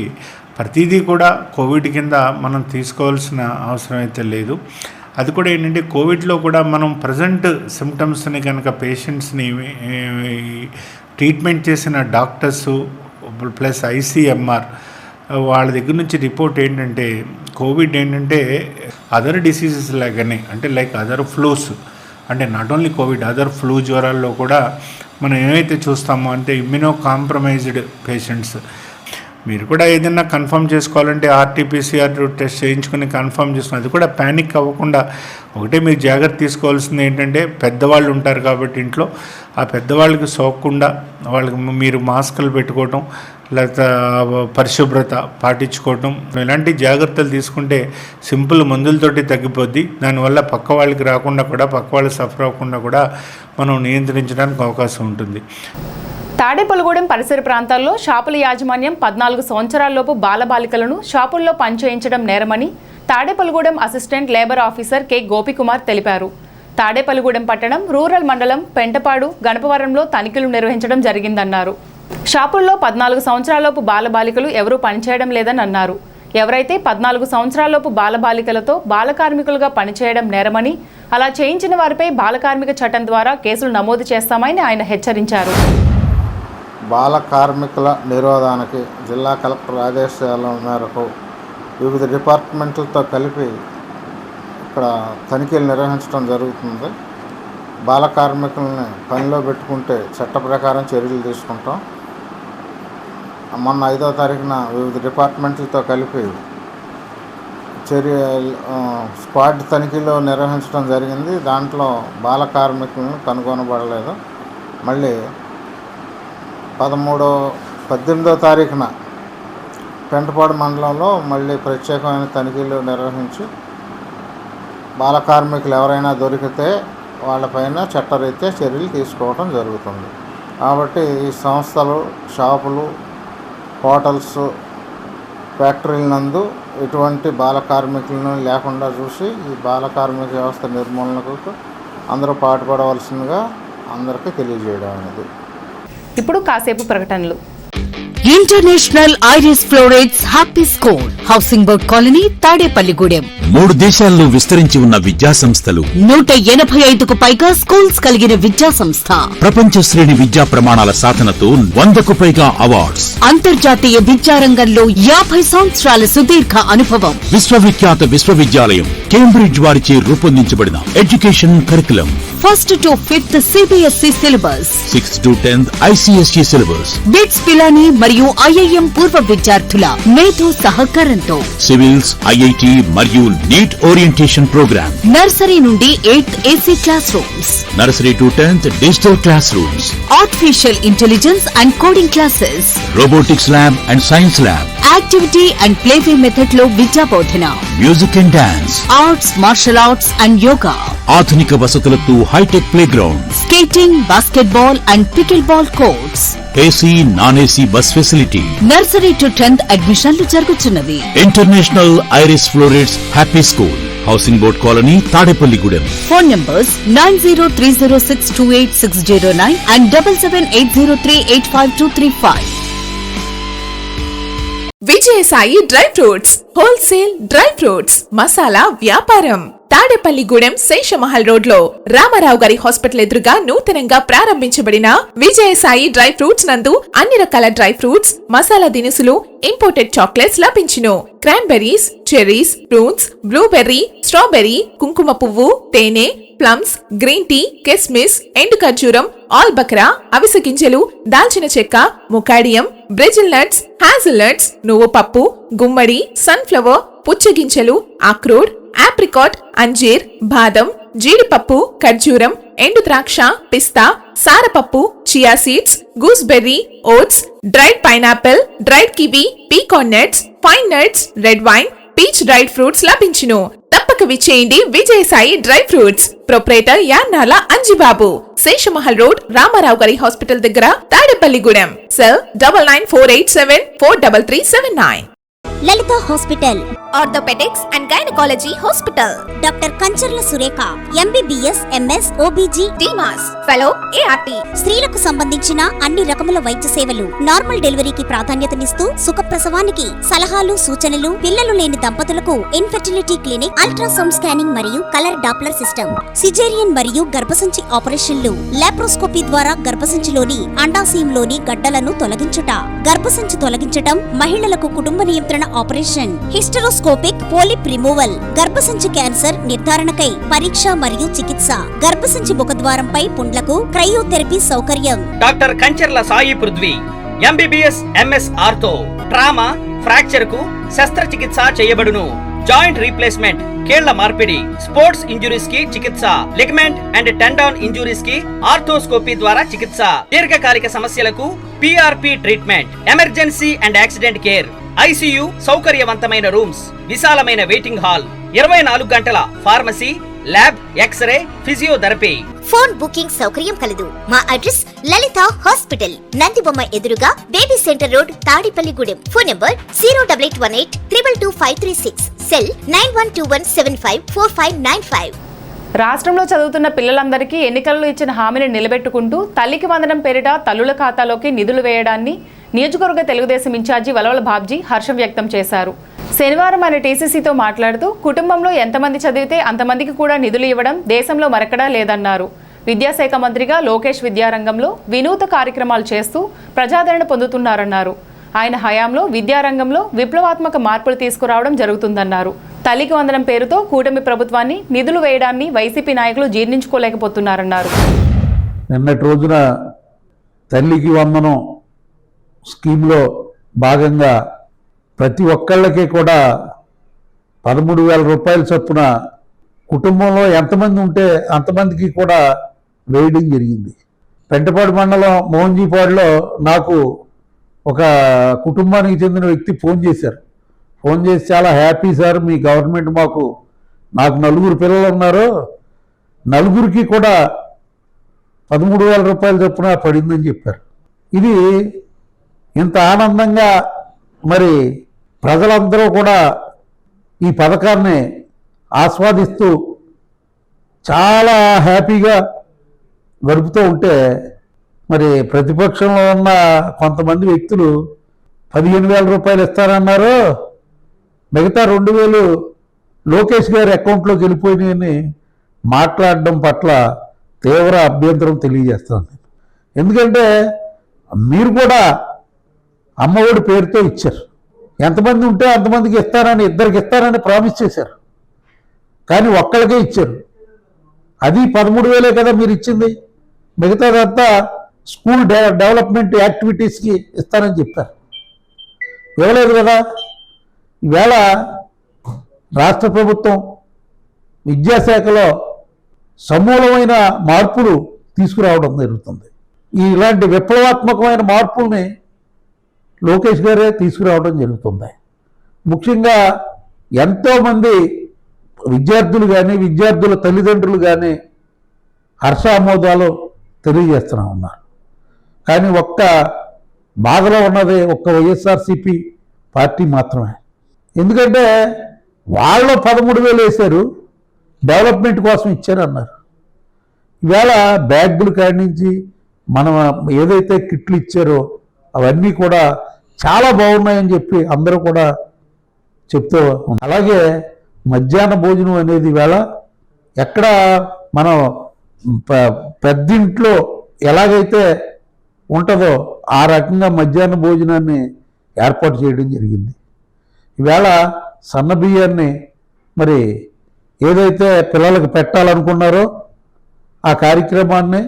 ప్రతిదీ కూడా కోవిడ్ కింద మనం తీసుకోవాల్సిన అవసరం అయితే లేదు. అది కూడా ఏంటంటే కోవిడ్లో కూడా మనం ప్రజెంట్ సిమ్టమ్స్ని కనుక పేషెంట్స్ని ట్రీట్మెంట్ చేసిన డాక్టర్సు ప్లస్ ICMR వాళ్ళ దగ్గర నుంచి రిపోర్ట్ ఏంటంటే కోవిడ్ ఏంటంటే అదర్ డిసీజెస్ లాగానే, అంటే లైక్ అదర్ ఫ్లూస్, అంటే not only covid, other flu జ్వరాల్లో కూడా మనం ఏమైతే చూస్తామో అంటే ఇమ్యూనో కాంప్రమైజ్డ్ పేషెంట్స్. మీరు కూడా ఏదైనా కన్ఫర్మ్ చేసుకోవాలంటే ఆర్టీపీసీఆర్ టెస్ట్ చేయించుకుని కన్ఫర్మ్ చేసుకుని, అది కూడా ప్యానిక్ అవ్వకుండా ఒకటే మీరు జాగ్రత్త తీసుకోవాల్సింది ఏంటంటే పెద్దవాళ్ళు ఉంటారు కాబట్టి ఇంట్లో ఆ పెద్దవాళ్ళకి సోకకుండా వాళ్ళకి మీరు మాస్కులు పెట్టుకోవటం, లేకపోతే పరిశుభ్రత పాటించుకోవటం, ఇలాంటి జాగ్రత్తలు తీసుకుంటే సింపుల్ మందులతోటి తగ్గిపోద్ది. దానివల్ల పక్క వాళ్ళకి రాకుండా కూడా, పక్క వాళ్ళు సఫర్ అవ్వకుండా కూడా మనం నియంత్రించడానికి అవకాశం ఉంటుంది. తాడేపల్లిగూడెం పరిసర ప్రాంతాల్లో షాపుల యాజమాన్యం 14 సంవత్సరాలలోపు బాలబాలికలను షాపుల్లో పనిచేయించడం నేరమని Tadepalligudem assistant labour officer K Gopikumar తెలిపారు. తాడేపల్లిగూడెం పట్టణం రూరల్ మండలం పెంటపాడు గణపవరంలో తనిఖీలు నిర్వహించడం జరిగిందన్నారు. షాపుల్లో 14 సంవత్సరాలలోపు బాలబాలికలు ఎవరూ పనిచేయడం లేదని అన్నారు. ఎవరైతే 14 సంవత్సరాలలోపు బాలబాలికలతో బాలకార్మికులుగా పనిచేయడం నేరమని, అలా చేయించిన వారిపై బాలకార్మిక చట్టం ద్వారా కేసులు నమోదు చేస్తామని ఆయన హెచ్చరించారు. బాల కార్మికుల నిరోధానికి జిల్లా కలెక్టర్ ఆదేశాల మేరకు వివిధ డిపార్ట్మెంట్లతో కలిపి ఇక్కడ తనిఖీలు నిర్వహించడం జరుగుతుంది. బాల కార్మికులని పనిలో పెట్టుకుంటే చట్ట ప్రకారం చర్యలు తీసుకుంటాం. మొన్న 5వ తారీఖున వివిధ డిపార్ట్మెంట్లతో కలిపి స్క్వాడ్ తనిఖీలు నిర్వహించడం జరిగింది. దాంట్లో బాల కార్మికులను కనుగొనబడలేదు. మళ్ళీ 18వ తారీఖున పెంటపాడు మండలంలో మళ్ళీ ప్రత్యేకమైన తనిఖీలు నిర్వహించి బాల కార్మికులు ఎవరైనా దొరికితే వాళ్ళపైన చట్టరీత్యా చర్యలు తీసుకోవడం జరుగుతుంది. కాబట్టి ఈ సంస్థలు, షాపులు, హోటల్స్, ఫ్యాక్టరీల నందు ఎటువంటి బాల కార్మికులను లేకుండా చూసి ఈ బాల కార్మిక వ్యవస్థ నిర్మూలనకు అందరూ పాటుపడవలసిందిగా అందరికీ తెలియజేయడం అనేది. ఇప్పుడు కాసేపు ప్రకటనలు. International iris florets happy school, housing board colony, Tadepalligudem. 3 దేశాల్లో విస్తరించి ఉన్న విద్యా సంస్థలు, 185కు పైగా స్కూల్స్ కలిగిన విద్యా సంస్థ, ప్రపంచ శ్రేణి విద్యా ప్రమాణాల సాధనతో 100కు పైగా అవార్డ్స్, అంతర్జాతీయ విద్యారంగంలో 50 సంవత్సరాల సుదీర్ఘ అనుభవం. విశ్వవిఖ్యాత విశ్వవిద్యాలయం కేంబ్రిడ్జ్ వారిచే రూపొందించబడిన education curriculum, 1st to 5th CBSE syllabus, 6th to 10th ICSE syllabus, BITS Pilani మరియు IIM పూర్వ విద్యార్థుల మేధో సహకారంతో సివిల్స్, ఐఐటి మరియు నీట్ ఓరియంటేషన్ ప్రోగ్రామ్, నర్సరీ నుండి 8th AC classrooms, nursery to 10th digital classrooms, artificial intelligence and coding classes, robotics lab and science lab, activity and playway method లో విద్యా బోధన, music and dance, arts, martial arts and yoga, ఆధునిక వసతులతో hitech play ground, skating, basketball and pickle ball courts, AC, non AC bus facility. Nursery to 10th అడ్మిషన్లు జరుగుతున్నది. International iris florets happy school, housing board colony, Tadepalligudem. Phone numbers 9030628609 and 7780385235. Vijayasai dry fruits wholesale dry fruits masala వ్యాపారం. Tadepalligudem Seshamahal road లో రామారావు గారి hospital ఎదురుగా నూతనంగా ప్రారంభించబడిన Vijayasai dry fruits నందు అన్ని రకాల డ్రై ఫ్రూట్స్, మసాలా దినుసులు, ఇంపోర్టెడ్ చాక్లెట్స్ లభించును. Cranberries, cherries, fruits, blueberry, strawberry, కుంకుమ పువ్వు, తేనె, ప్లమ్స్, గ్రీన్ టీ, కిస్మిస్, ఎండు ఖర్జూరం, ఆల్బక్రా, అవిసె గింజలు, దాల్చిన చెక్క, ముకాడియం, బ్రెజిల్ నట్స్, హ్యాజల్ నట్స్, నువ్వు పప్పు, గుమ్మడి, సన్ఫ్లవర్, పుచ్చగింజలు, అక్రోడ్, ఆప్రికాట్, అంజీర్, బాదం, జీడిపప్పు, ఖర్జూరం, ఎండు ద్రాక్ష, పిస్తా, సారపప్పు, chia seeds, gooseberry, oats, dried pineapple, dried kiwi, pecan nuts, fine nuts, red wine, peach dried fruits లభించును. తప్పక విచ్చేయండి Vijayasai dry fruits. Proprietor Yannala Anjibabu, Seshamahal road, Ramarao గారి హాస్పిటల్ దగ్గర, Tadepalligudem. Cell 9948743379. Lalitha hospital, orthopaedics and gynaecology hospital. Doctor Kancharla Surekha, MBBS, MS, OBG, DMAS, fellow, ART. స్త్రీలకు సంబంధించిన అన్ని రకముల వైద్య సేవలు, నార్మల్ డెలివరీకి ప్రాధాన్యతనిస్తూ సుఖప్రసవానికి సలహాలు, సూచనలు, పిల్లలు లేని దంపతులకు ఇన్ఫెర్టిలిటీ క్లినిక్, అల్ట్రాసౌండ్ స్కానింగ్ మరియు కలర్ డాప్లర్ సిస్టమ్, సిజేరియన్ మరియు గర్భసంచి ఆపరేషన్లు, లాప్రోస్కోపీ ద్వారా గర్భసంచిలోని అండాశయంలోని గడ్డలను తొలగించుట, గర్భసంచి తొలగించటం, మహిళలకు కుటుంబ నియంత్రణ ఆపరేషన్, హిస్టరోస్కోపీ లాప్రోస్కోపిక్ పోలిప్ రిమూవల్, గర్భసంచి క్యాన్సర్ నిర్ధారణకై పరీక్ష మరియు చికిత్స, గర్భసంచి ముఖద్వారంపై పుండ్లకు క్రయోథెరపీ సౌకర్యం. Doctor Kancharla Sai Prithvi, MBBS MS ortho, trauma, fracture కు శస్త్రచికిత్స చేయబడును. జాయింట్ రీప్లేస్మెంట్, కీళ్ల మార్పిడి, స్పోర్ట్స్ ఇంజురీస్ కి చికిత్స, లిగమెంట్ అండ్ టెండాన్ ఇంజురీస్ కి ఆర్థోస్కోపీ ద్వారా చికిత్స, దీర్ఘకాలిక సమస్యలకు PRP treatment, emergency and accident care, ICU సౌకర్యవంతమైన రూమ్స్, విశాలమైన వెయిటింగ్ హాల్, 24 గంటల pharmacy, lab, X-ray, physiotherapy. Phone booking సౌకర్యం కలదు. మా అడ్రస్ లలిత హాస్పిటల్, నందిబొమ్మ ఎదురుగా, baby centre road, Tadepalligudem. Phone number 08818 222 cell 9121754595. రాష్ట్రంలో చదువుతున్న పిల్లలందరికీ ఎన్నికల్లో ఇచ్చిన హామీని నిలబెట్టుకుంటూ తల్లికి వందనం పేరిట తల్లుల ఖాతాలోకి నిధులు వేయడాన్ని నియోజకవర్గ తెలుగుదేశం ఇన్ఛార్జి వలవల బాబ్జీ హర్షం వ్యక్తం చేశారు. శనివారం ఆయన టీసీసీతో మాట్లాడుతూ కుటుంబంలో ఎంతమంది చదివితే అంతమందికి కూడా నిధులు ఇవ్వడం దేశంలో మరెక్కడా లేదన్నారు. విద్యాశాఖ మంత్రిగా లోకేష్ విద్యారంగంలో వినూత కార్యక్రమాలు చేస్తూ ప్రజాదరణ పొందుతున్నారన్నారు. ఆయన హయాంలో విద్యారంగంలో విప్లవాత్మక మార్పులు తీసుకురావడం జరుగుతుందన్నారు. తల్లికి వందనం పేరుతో కూటమి ప్రభుత్వాన్ని నిధులు వేయడాన్ని వైసీపీ నాయకులు జీర్ణించుకోలేకపోతున్నారన్నారు. నిన్నటి రోజున తల్లికి వందనం స్కీమ్లో భాగంగా ప్రతి ఒక్కళ్ళకి కూడా 13,000 రూపాయల చొప్పున కుటుంబంలో ఎంతమంది ఉంటే అంతమందికి కూడా వేయడం జరిగింది. పెంటపాడు మండలం మోహన్జీపాడులో నాకు ఒక కుటుంబానికి చెందిన వ్యక్తి ఫోన్ చేశారు. ఫోన్ చేసి చాలా హ్యాపీ సార్, మీ గవర్నమెంట్ నాకు 4 పిల్లలు ఉన్నారు, 4 కూడా 13,000 రూపాయల చొప్పున పడిందని చెప్పారు. ఇది ఇంత ఆనందంగా మరి ప్రజలందరూ కూడా ఈ పథకాన్ని ఆస్వాదిస్తూ చాలా హ్యాపీగా గడుపుతూ ఉంటే మరి ప్రతిపక్షంలో ఉన్న కొంతమంది వ్యక్తులు 15,000 రూపాయలు ఇస్తారన్నారు, మిగతా 2,000 లోకేష్ గారి అకౌంట్లోకి వెళ్ళిపోయినాయని మాట్లాడడం పట్ల తీవ్ర అభ్యంతరం తెలియజేస్తుంది. ఎందుకంటే మీరు కూడా అమ్మఒడి పేరుతో ఇచ్చారు, ఎంతమంది ఉంటే అంతమందికి ఇస్తారని, 2కి ఇస్తారని ప్రామిస్ చేశారు, కానీ ఒక్కళ్ళకే ఇచ్చారు. అది 13,000 కదా మీరు ఇచ్చింది, మిగతాదంతా స్కూల్ డెవలప్మెంట్ యాక్టివిటీస్కి ఇస్తారని చెప్పారు, ఇవ్వలేదు కదా. ఈవేళ రాష్ట్ర ప్రభుత్వం విద్యాశాఖలో సమూలమైన మార్పులు తీసుకురావడం జరుగుతుంది. ఇలాంటి విప్లవాత్మకమైన మార్పుల్ని లోకేష్ గారే తీసుకురావడం జరుగుతుంది. ముఖ్యంగా ఎంతోమంది విద్యార్థులు కానీ విద్యార్థుల తల్లిదండ్రులు కానీ హర్షామోదాలు తెలియజేస్తూ ఉన్నారు. కానీ ఒక్క బాధలో ఉన్నది ఒక్క వైఎస్ఆర్సీపీ పార్టీ మాత్రమే. ఎందుకంటే వాళ్ళు 13,000 వేశారు, డెవలప్మెంట్ కోసం ఇచ్చారన్నారు. ఈవేళ బ్యాగులు కాడి నుంచి మనం ఏదైతే కిట్లు ఇచ్చారో అవన్నీ కూడా చాలా బాగున్నాయని చెప్పి అందరూ కూడా చెప్తూ. అలాగే మధ్యాహ్న భోజనం అనేది ఈవేళ ఎక్కడ మనం పెద్దింట్లో ఎలాగైతే ఉంటుందో ఆ రకంగా మధ్యాహ్న భోజనాన్ని ఏర్పాటు చేయడం జరిగింది. ఈవేళ సన్న బియ్యాన్ని మరి ఏదైతే పిల్లలకు పెట్టాలనుకున్నారో ఆ కార్యక్రమాన్ని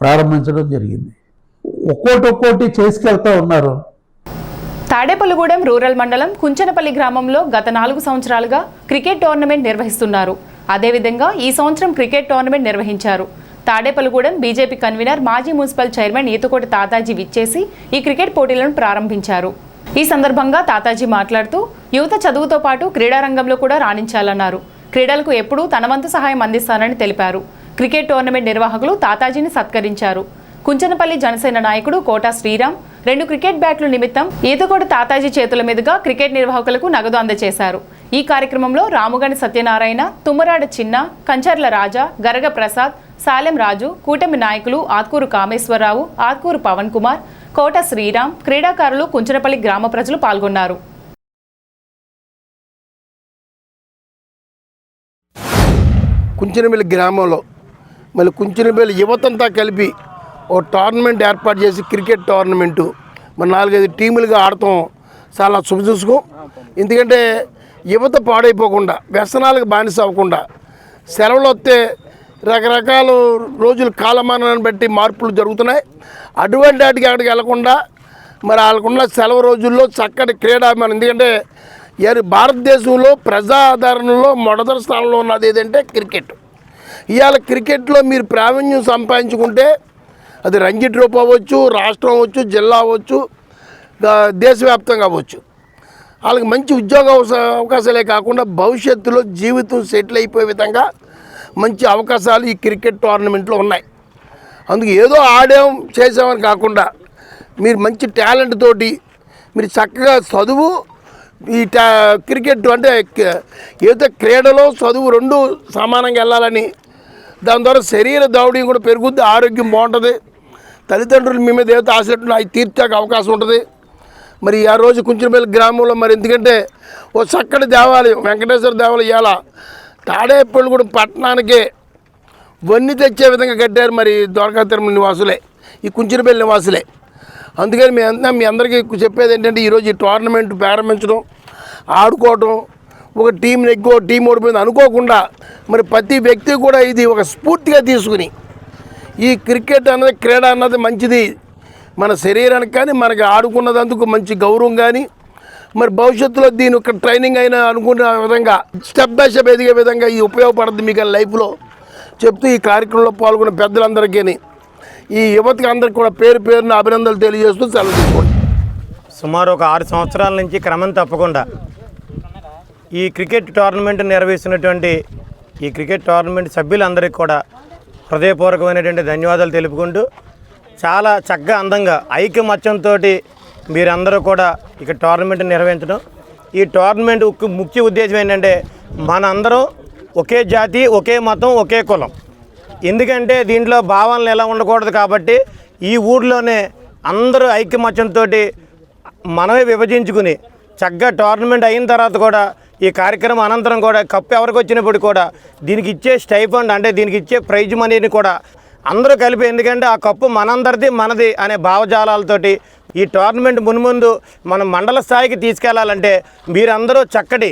ప్రారంభించడం జరిగింది. ఒక్కోటి చేసుకెళ్తా ఉన్నారు. తాడేపల్లిగూడెం రూరల్ మండలం కుంచనపల్లి గ్రామంలో గత 4 సంవత్సరాలుగా క్రికెట్ టోర్నమెంట్ నిర్వహిస్తున్నారు. అదేవిధంగా ఈ సంవత్సరం క్రికెట్ టోర్నమెంట్ నిర్వహించారు. తాడేపల్లిగూడెం బీజేపీ కన్వీనర్ మాజీ మున్సిపల్ చైర్మన్ ఈతకోటి తాతాజీ విచ్చేసి ఈ క్రికెట్ పోటీలను ప్రారంభించారు. ఈ సందర్భంగా తాతాజీ మాట్లాడుతూ యువత చదువుతో పాటు క్రీడారంగంలో కూడా రాణించాలన్నారు. క్రీడలకు ఎప్పుడూ తన వంతు సహాయం అందిస్తానని తెలిపారు. క్రికెట్ టోర్నమెంట్ నిర్వాహకులు తాతాజీని సత్కరించారు. కుంచనపల్లి జనసేన నాయకుడు కోటా శ్రీరామ్ 2 క్రికెట్ బ్యాట్ల నిమిత్తం ఈతకోటి తాతాజీ చేతుల మీదుగా క్రికెట్ నిర్వాహకులకు నగదు అందజేశారు. ఈ కార్యక్రమంలో రాముగని సత్యనారాయణ, తుమ్మరాడ చిన్న, కంచర్ల రాజా, గరగ ప్రసాద్, సాలెం రాజు, కూటమి నాయకులు ఆత్కూరు కామేశ్వరరావు, ఆత్కూరు పవన్ కుమార్, కోట శ్రీరామ్, క్రీడాకారులు, కుంచనపల్లి గ్రామ ప్రజలు పాల్గొన్నారు. కుంచనపల్లి గ్రామంలో మళ్ళీ కుంచనపల్లి యువతంతా కలిపి ఓ టోర్నమెంట్ ఏర్పాటు చేసి క్రికెట్ టోర్నమెంటు మరి 4-5 టీములుగా ఆడటం చాలా శుభదూసుకో. ఎందుకంటే యువత పాడైపోకుండా, వ్యసనాలకు బానిస అవ్వకుండా, సెలవులు వస్తే రకరకాల రోజుల కాలమానాన్ని బట్టి మార్పులు జరుగుతున్నాయి. అటువంటి వాటికి అక్కడికి వెళ్లకుండా మరి వాళ్ళకున్న సెలవు రోజుల్లో చక్కటి క్రీడాభిమానం. ఎందుకంటే భారతదేశంలో ప్రజాదరణలో మొదటి స్థానంలో ఉన్నది ఏదంటే క్రికెట్. ఇవాళ క్రికెట్లో మీరు ప్రావీణ్యం సంపాదించుకుంటే అది రంజీ ట్రోఫీ అవ్వచ్చు, రాష్ట్రం అవ్వచ్చు, జిల్లా అవ్వచ్చు, దేశవ్యాప్తంగా అవ్వచ్చు. వాళ్ళకి మంచి ఉద్యోగ అవకాశాలే కాకుండా భవిష్యత్తులో జీవితం సెటిల్ అయిపోయే విధంగా మంచి అవకాశాలు ఈ క్రికెట్ టోర్నమెంట్లో ఉన్నాయి. అందుకు ఏదో ఆడాం చేసామని కాకుండా మీరు మంచి టాలెంట్ తోటి మీరు చక్కగా చదువు, ఈ క్రికెట్ అంటే ఏదో క్రీడలో చదువు రెండు సమానంగా వెళ్ళాలని, దాని ద్వారా శరీర దౌఢ్యం కూడా పెరుగుద్ది, ఆరోగ్యం బాగుంటుంది, తల్లిదండ్రులు మీ మీద ఏదైతే ఆశలు అవి తీర్చాక అవకాశం ఉంటుంది. మరి ఆ రోజు కుంచెనపల్లి గ్రామంలో మరి ఎందుకంటే ఓ చక్కటి దేవాలయం, వెంకటేశ్వర దేవాలయం ఇవాళ తాడేపల్లిగూడెం పట్టణానికే వన్నీ తెచ్చే విధంగా కట్టారు మరి ద్వారకా తిరుమల నివాసులే, ఈ కుంచెనపల్లి నివాసులే. అందుకని మీ అందరికీ చెప్పేది ఏంటంటే ఈరోజు ఈ టోర్నమెంట్ ప్రారంభించడం, ఆడుకోవడం, ఒక టీం నెగ్గో టీం ఓడిపోయింది అనుకోకుండా మరి ప్రతి వ్యక్తి కూడా ఇది ఒక స్ఫూర్తిగా తీసుకుని ఈ క్రికెట్ అన్నది క్రీడ అన్నది మంచిది మన శరీరానికి, కానీ మనకి ఆడుకున్నదందుకు మంచి గౌరవం, కానీ మరి భవిష్యత్తులో దీని ఒక ట్రైనింగ్ అయినా అనుకునే విధంగా స్టెప్ బై స్టెప్ ఎదిగే విధంగా ఇది ఉపయోగపడుతుంది మీకు లైఫ్లో చెప్తూ ఈ కార్యక్రమంలో పాల్గొన్న పెద్దలందరికీ ఈ యువతకి అందరికి కూడా పేరు పేరున అభినందనలు తెలియజేస్తూ సెలవు తీసుకోండి. సుమారు ఒక 6 సంవత్సరాల నుంచి క్రమం తప్పకుండా ఈ క్రికెట్ టోర్నమెంట్ నిర్వహిస్తున్నటువంటి ఈ క్రికెట్ టోర్నమెంట్ సభ్యులందరికీ కూడా హృదయపూర్వకమైనటువంటి ధన్యవాదాలు తెలుపుకుంటూ చాలా చక్కగా అందంగా ఐకమత్యంతో మీరందరూ కూడా ఇక టోర్నమెంట్ నిర్వహించడం. ఈ టోర్నమెంట్ ముఖ్య ఉద్దేశం ఏంటంటే మనందరం ఒకే జాతి, ఒకే మతం, ఒకే కులం. ఎందుకంటే దీంట్లో భావనలు ఎలా ఉండకూడదు కాబట్టి ఈ ఊర్లోనే అందరూ ఐకమత్యంతో మనమే విభజించుకుని చక్కగా టోర్నమెంట్ అయిన తర్వాత కూడా ఈ కార్యక్రమం అనంతరం కూడా కప్పు ఎవరికి వచ్చినప్పుడు కూడా దీనికి ఇచ్చే స్టైఫండ్ అంటే దీనికి ఇచ్చే ప్రైజ్ మనీని కూడా అందరూ కలిపి, ఎందుకంటే ఆ కప్పు మనందరిది మనది అనే భావజాలాలతోటి ఈ టోర్నమెంట్ మున్ముందు మనం మండల స్థాయికి తీసుకెళ్లాలంటే మీరందరూ చక్కటి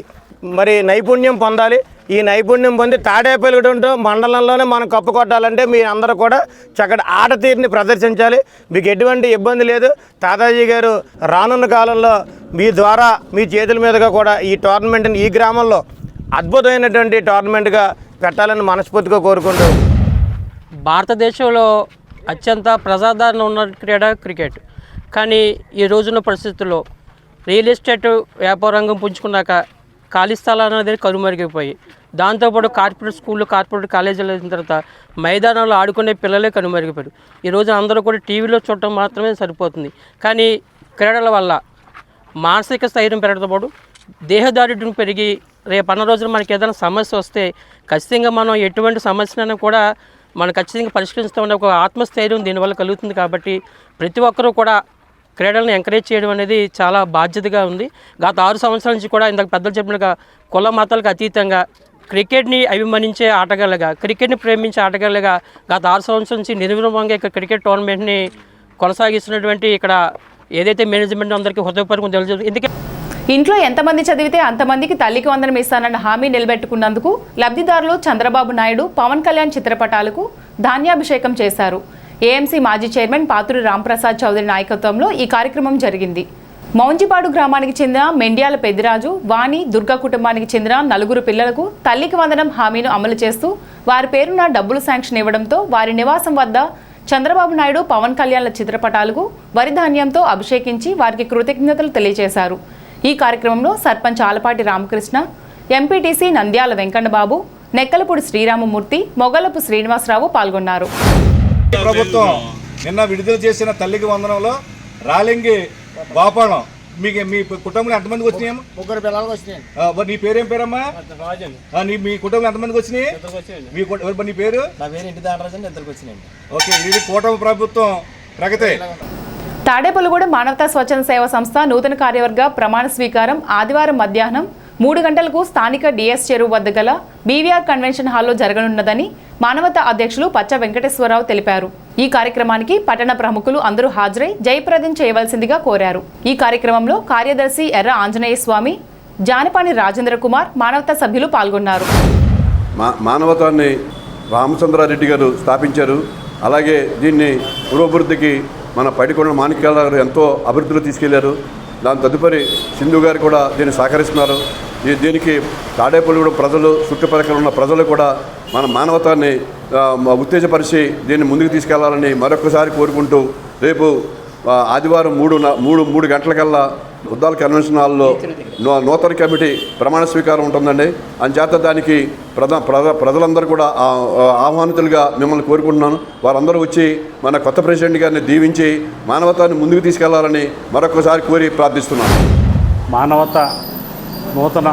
మరి నైపుణ్యం పొందాలి. ఈ నైపుణ్యం పొంది తాడేపల్లిగూడెంతో మండలంలోనే మనం కప్పు కొట్టాలంటే మీ అందరూ కూడా చక్కటి ఆట తీరుని ప్రదర్శించాలి. మీకు ఎటువంటి ఇబ్బంది లేదు. తాతాజీ గారు రానున్న కాలంలో మీ ద్వారా మీ చేతుల మీదుగా కూడా ఈ టోర్నమెంట్ని ఈ గ్రామంలో అద్భుతమైనటువంటి టోర్నమెంట్గా పెట్టాలని మనస్ఫూర్తిగా కోరుకుంటూ, భారతదేశంలో అత్యంత ప్రజాదరణ ఉన్న క్రీడ క్రికెట్. కానీ ఈ రోజున్న పరిస్థితుల్లో రియల్ ఎస్టేట్ వ్యాపార రంగం పుంజుకున్నాక ఖాళీ స్థలాలు అనేది కనుమరుగైపోయి, దాంతోపాటు కార్పొరేట్ స్కూళ్ళు, కార్పొరేట్ కాలేజీలు అయిన తర్వాత మైదానాల్లో ఆడుకునే పిల్లలే కనుమరుగైపోయారు. ఈరోజు అందరూ కూడా టీవీలో చూడటం మాత్రమే సరిపోతుంది. కానీ క్రీడల వల్ల మానసిక స్థైర్యం పెరగడంతో పాటు దేహదారుఢ్యం పెరిగి రేపన్న రోజున మనకి ఏదైనా సమస్య వస్తే ఖచ్చితంగా మనం ఎటువంటి సమస్యనైనా కూడా మనం ఖచ్చితంగా పరిష్కరిస్తామనే ఒక ఆత్మస్థైర్యం దీనివల్ల కలుగుతుంది. కాబట్టి ప్రతి ఒక్కరూ కూడా క్రీడలను ఎంకరేజ్ చేయడం అనేది చాలా బాధ్యతగా ఉంది. గత 6 సంవత్సరాల నుంచి కూడా ఇందాక పెద్దలు చెప్పినట్టుగా కుల మతాలకు అతీతంగా క్రికెట్ని అభిమానించే ఆటగాళ్ళుగా, క్రికెట్ని ప్రేమించే ఆటగాళ్ళుగా గత 6 సంవత్సరాల నుంచి నిర్విరామంగా ఇక్కడ క్రికెట్ టోర్నమెంట్ని కొనసాగిస్తున్నటువంటి ఇక్కడ ఏదైతే మేనేజ్మెంట్ అందరికీ హృదయపూర్వకం తెలుసు. ఎందుకంటే ఇంట్లో ఎంతమంది చదివితే అంతమందికి తల్లికి వందనం ఇస్తానన్న హామీ నిలబెట్టుకున్నందుకు లబ్ధిదారులు చంద్రబాబు నాయుడు, పవన్ కళ్యాణ్ చిత్రపటాలకు ధాన్యాభిషేకం చేశారు. ఏఎంసీ మాజీ చైర్మన్ పాతూరి రాంప్రసాద్ చౌదరి నాయకత్వంలో ఈ కార్యక్రమం జరిగింది. మౌంజిపాడు గ్రామానికి చెందిన మెండ్యాల పెద్దిరాజు, వాణి, దుర్గా కుటుంబానికి చెందిన 4 పిల్లలకు తల్లికి వందనం హామీను అమలు చేస్తూ వారి పేరున డబ్బులు శాంక్షన్ ఇవ్వడంతో వారి నివాసం వద్ద చంద్రబాబు నాయుడు, పవన్ కళ్యాణ్ల చిత్రపటాలకు వరి ధాన్యంతో అభిషేకించి వారికి కృతజ్ఞతలు తెలియజేశారు. ఈ కార్యక్రమంలో సర్పంచ్ ఆలపాటి రామకృష్ణ, ఎంపీటీసీ నంద్యాల వెంకన్నబాబు, నెక్కలపూడి శ్రీరామమూర్తి, మొగలపు శ్రీనివాసరావు పాల్గొన్నారు. ప్రభుత్వం నిన్న విడుదల చేసిన తల్లికి వందనంలో రాలింగి గోపాలం మీకు మీ కుటుంబంలో ఎంతమందికి వచ్చినాయి? 3 పిల్లలకు వచ్చినాయి. నీ పేరేం పేరమ్మా? మీ కుటుంబంలో ఎంతమందికి వచ్చినాయి? నీ పేరు? ఇంటి దాటరాజు ఇద్దరికి వచ్చినాయి. ఓకే, ఇది కూటమి ప్రభుత్వం ప్రగతి. తాడేపల్లిగూడెం మానవతా స్వచ్ఛంద సేవా సంస్థ నూతన కార్యవర్గ ప్రమాణ స్వీకారం ఆదివారం మధ్యాహ్నం 3 గంటలకు స్థానిక డిఎస్ చెరువు వద్ద గల బీవీఆర్ కన్వెన్షన్ హాల్లో జరగనున్నదని మానవతా అధ్యక్షులు పచ్చ వెంకటేశ్వరరావు తెలిపారు. ఈ కార్యక్రమానికి పట్టణ ప్రముఖులు అందరూ హాజరై జయప్రదం చేయవలసిందిగా కోరారు. ఈ కార్యక్రమంలో కార్యదర్శి ఎర్ర ఆంజనేయ స్వామి, జానపాని రాజేంద్ర కుమార్ మానవతా సభ్యులు పాల్గొన్నారు. మానవతాన్ని రామచంద్రారెడ్డి గారు స్థాపించారు. అలాగే దీన్ని పురోభివృద్ధికి మన పైడికొండ మాణిక్యాల గారు ఎంతో అభివృద్ధిలో తీసుకెళ్లారు. దాని తదుపరి సింధు గారు కూడా దీన్ని సహకరిస్తున్నారు. దీనికి తాడేపల్లిగూడెం ప్రజలు, చుట్టుపక్కల ఉన్న ప్రజలు కూడా మన మానవతాన్ని ఉత్తేజపరిచి దీన్ని ముందుకు తీసుకెళ్లాలని మరొకసారి కోరుకుంటూ రేపు ఆదివారం 3 గంటలకల్లా ఉద్దాల కన్వెన్షన్ హాల్లో నూతన కమిటీ ప్రమాణ స్వీకారం ఉంటుందండి. అంచేత దానికి ప్రజలందరూ కూడా ఆహ్వానితులుగా మిమ్మల్ని కోరుకుంటున్నాను. వారందరూ వచ్చి మన కొత్త ప్రెసిడెంట్ గారిని దీవించి మానవతాన్ని ముందుకు తీసుకెళ్లాలని మరొకసారి కోరి ప్రార్థిస్తున్నాను. మానవత నూతన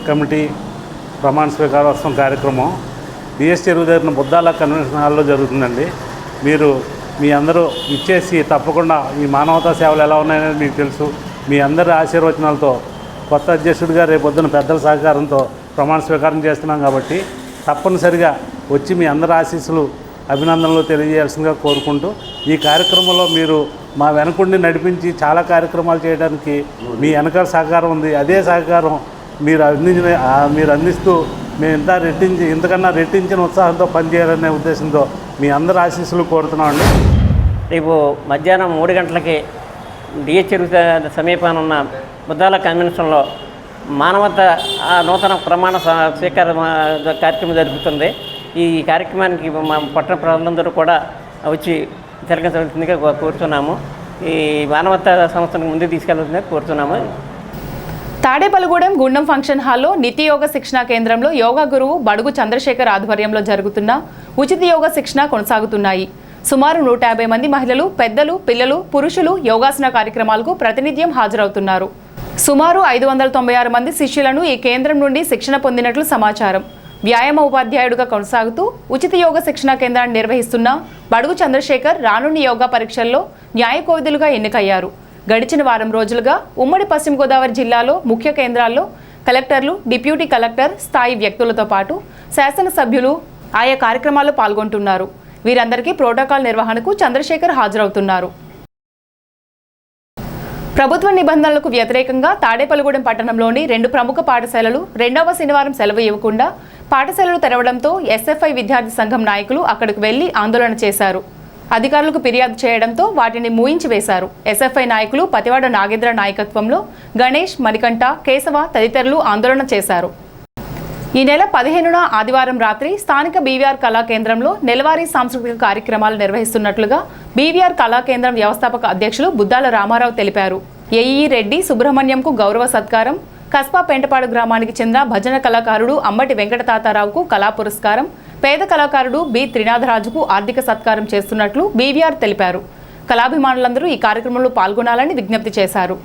కమిటీ ప్రమాణ స్వీకారోత్సవం కార్యక్రమం డిఎస్ చెరువు దగ్గర బుద్దాల కన్వెన్షన్ హాల్లో జరుగుతుందండి. మీరు మీ అందరూ ఇచ్చేసి తప్పకుండా ఈ మానవతా సేవలు ఎలా ఉన్నాయనేది మీకు తెలుసు. మీ అందరి ఆశీర్వచనాలతో కొత్త అధ్యక్షుడిగా రేపు పొద్దున పెద్దల సహకారంతో ప్రమాణ స్వీకారం చేస్తున్నాం కాబట్టి తప్పనిసరిగా వచ్చి మీ అందరి ఆశీస్సులు, అభినందనలు తెలియజేయాల్సిందిగా కోరుకుంటూ ఈ కార్యక్రమంలో మీరు మా వెనకుండి నడిపించి చాలా కార్యక్రమాలు చేయడానికి మీ వెనకాల సహకారం ఉంది. అదే సహకారం మీరు అందిస్తూ మేము ఇంతకన్నా రెట్టించిన ఉత్సాహంతో పనిచేయాలనే ఉద్దేశంతో మీ అందరి ఆశీస్సులు కోరుతున్నామండి. రేపు మధ్యాహ్నం 3 గంటలకి డిఎస్ చెరువు సమీపాన ఉన్న బుద్దాల కన్వెన్షన్లో మానవత నూతన ప్రమాణ స్వీకార కార్యక్రమం జరుగుతుంది. ఈ కార్యక్రమానికి మా పట్టణ ప్రజలందరూ కూడా వచ్చి తిరగవలసిందిగా కోరుతున్నాము. ఈ మానవతా సంస్థను ముందుకు తీసుకెళ్లాల్సిందిగా కోరుతున్నాము. తాడేపల్లిగూడెం గుండం ఫంక్షన్ హాల్లో నిత్య యోగ శిక్షణా కేంద్రంలో యోగా గురువు బడుగు చంద్రశేఖర్ ఆధ్వర్యంలో జరుగుతున్న ఉచిత యోగ శిక్షణ కొనసాగుతున్నాయి. సుమారు 150 మంది మహిళలు, పెద్దలు, పిల్లలు, పురుషులు యోగాసన కార్యక్రమాలకు ప్రతినిత్యం హాజరవుతున్నారు. సుమారు 596 మంది శిష్యులను ఈ కేంద్రం నుండి శిక్షణ పొందినట్లు సమాచారం. వ్యాయామ ఉపాధ్యాయుడిగా కొనసాగుతూ ఉచిత యోగ శిక్షణా కేంద్రాన్ని నిర్వహిస్తున్న బడుగు చంద్రశేఖర్ రానున్న యోగా పరీక్షల్లో న్యాయ కోవిదులుగా ఎన్నికయ్యారు. గడిచిన వారం రోజులుగా ఉమ్మడి పశ్చిమ గోదావరి జిల్లాలో ముఖ్య కేంద్రాల్లో కలెక్టర్లు, డిప్యూటీ కలెక్టర్ స్థాయి వ్యక్తులతో పాటు శాసనసభ్యులు ఆయా కార్యక్రమాల్లో పాల్గొంటున్నారు. వీరందరికీ ప్రోటోకాల్ నిర్వహణకు చంద్రశేఖర్ హాజరవుతున్నారు. ప్రభుత్వ నిబంధనలకు వ్యతిరేకంగా తాడేపల్లిగూడెం పట్టణంలోని 2 ప్రముఖ పాఠశాలలు 2వ శనివారం సెలవు ఇవ్వకుండా పాఠశాలలు తెరవడంతో ఎస్ఎఫ్ఐ విద్యార్థి సంఘం నాయకులు అక్కడికి వెళ్లి ఆందోళన చేశారు. అధికారులకు ఫిర్యాదు చేయడంతో వాటిని మూయించి వేశారు. ఎస్ఎఫ్ఐ నాయకులు పతివాడ నాగేంద్ర నాయకత్వంలో గణేష్, మణికంఠ, కేశవ తదితరులు ఆందోళన చేశారు. ఈ నెల 15న ఆదివారం రాత్రి స్థానిక బీవీఆర్ కళా కేంద్రంలో నెలవారీ సాంస్కృతిక కార్యక్రమాలు నిర్వహిస్తున్నట్లుగా బీవీఆర్ కళా కేంద్రం వ్యవస్థాపక అధ్యక్షులు బుద్దాల రామారావు తెలిపారు. ఏఈ రెడ్డి సుబ్రహ్మణ్యంకు గౌరవ సత్కారం, కస్బా పెంటపాడు గ్రామానికి చెందిన భజన కళాకారుడు అంబటి వెంకటతాతారావుకు కళా పురస్కారం, పేద కళాకారుడు బి త్రినాథరాజుకు ఆర్థిక సత్కారం చేస్తున్నట్లు బీవీఆర్ తెలిపారు. కళాభిమానులందరూ ఈ కార్యక్రమంలో పాల్గొనాలని విజ్ఞప్తి చేశారు.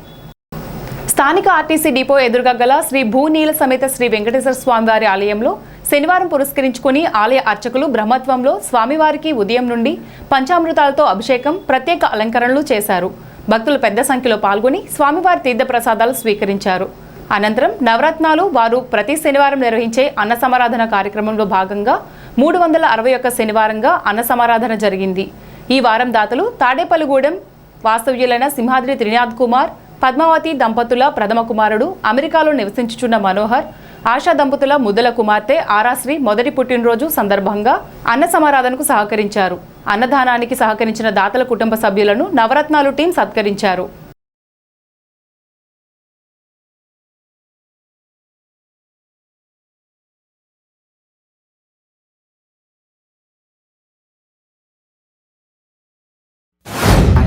స్థానిక ఆర్టీసీ డిపో ఎదురుగా గల శ్రీ భూనీల సమేత శ్రీ వెంకటేశ్వర స్వామివారి ఆలయంలో శనివారం పురస్కరించుకుని ఆలయ అర్చకులు బ్రహ్మత్వంలో స్వామివారికి ఉదయం నుండి పంచామృతాలతో అభిషేకం, ప్రత్యేక అలంకరణలు చేశారు. భక్తులు పెద్ద సంఖ్యలో పాల్గొని స్వామివారి తీర్థప్రసాదాలు స్వీకరించారు. అనంతరం నవరత్నాలు వారు ప్రతి శనివారం నిర్వహించే అన్న సమారాధన కార్యక్రమంలో భాగంగా 361 శనివారంగా అన్న సమారాధన జరిగింది. ఈ వారం దాతలు తాడేపల్లిగూడెం వాస్తవ్యులైన సింహాద్రి త్రినాథ్ కుమార్, పద్మావతి దంపతుల ప్రథమ కుమారుడు, అమెరికాలో నివసించుచున్న మనోహర్, ఆశా దంపతుల ముద్దల కుమార్తె ఆరాశ్రీ మొదటి పుట్టినరోజు సందర్భంగా అన్న సమారాధనకు సహకరించారు. అన్నదానానికి సహకరించిన దాతల కుటుంబ సభ్యులను నవరత్నాలు టీం సత్కరించారు.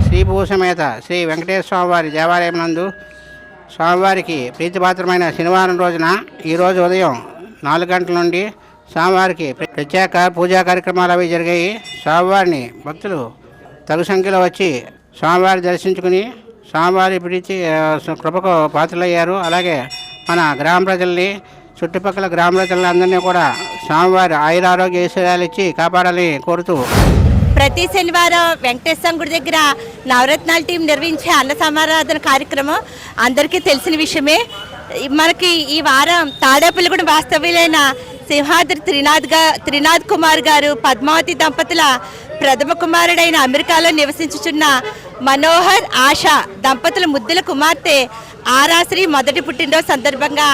శ్రీ భూసమేత శ్రీ వెంకటేశ్వర స్వామివారి దేవాలయం నందు స్వామివారికి ప్రీతిపాత్రమైన శనివారం రోజున ఈరోజు ఉదయం 4 గంటల నుండి స్వామివారికి ప్రత్యేక పూజా కార్యక్రమాలు అవి జరిగాయి. స్వామివారిని భక్తులు తగు సంఖ్యలో వచ్చి స్వామివారి దర్శించుకుని స్వామివారి ప్రీతి కృపకు పాత్రలయ్యారు. అలాగే మన గ్రామ ప్రజల్ని, చుట్టుపక్కల గ్రామ ప్రజలందరినీ కూడా స్వామివారి ఆయురారోగ్య ఐశ్వర్యాలు ఇచ్చి కాపాడాలని కోరుతూ ప్రతి శనివారం వెంకటేశ్వర గుడి దగ్గర నవరత్నాల టీం నిర్వహించే అన్న సమారాధన కార్యక్రమం అందరికీ తెలిసిన విషయమే. మనకి ఈ వారం తాడేపల్లిగూడెం వాస్తవ్యులైన సింహాద్రి త్రినాథ్ కుమార్ గారు, పద్మావతి దంపతుల ప్రథమ కుమారుడైన అమెరికాలో నివసించుచున్న మనోహర్, ఆశ దంపతుల ముద్దుల కుమార్తె ఆరాశ్రీ మొదటి పుట్టినరోజు సందర్భంగా